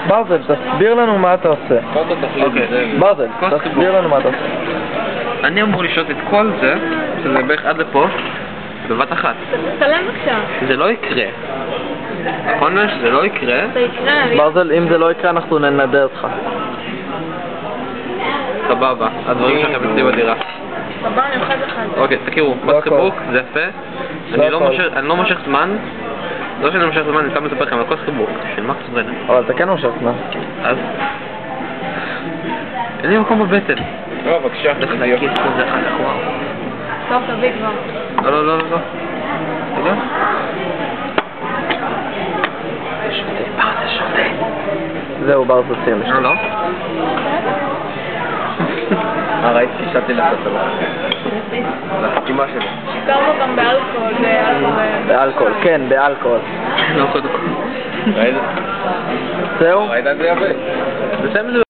ברזל, תסביר לנו מה אתה עושה. ברזל, תסביר לנו מה אתה עושה. אני אמור לשתות את כל זה, שזה בערך עד לפה, בבת אחת. תצלם בבקשה. זה לא יקרה. נכון מה שזה לא יקרה? זה יקרה. ברזל, אם זה לא יקרה אנחנו ננדר אותך. סבבה, הדברים שלכם אצלי בדירה. סבבה, אני אוכל אחד. אוקיי, תכירו, בס חיבוק, זה יפה. אני לא מושך זמן. לא שאני מושך זמן, אני סתם מספר לכם על כוס חיבוק של מקס ברנר. אבל אתה כן מושך זמן. אז... אין לי מקום בבטן. לא, בבקשה. צריך להקיס כזה אחר כך, וואו. טוב, תביא כבר. לא. רגע. זהו, ברזל סיים. לא? ראיתי ששאלתי לעשות את זה. לחתימה שלי. שיקרנו גם באלכוהול. באלכוהול, כן, באלכוהול. לא, קודם כל. ראית? זהו? ראית את זה יפה? נסיים את זה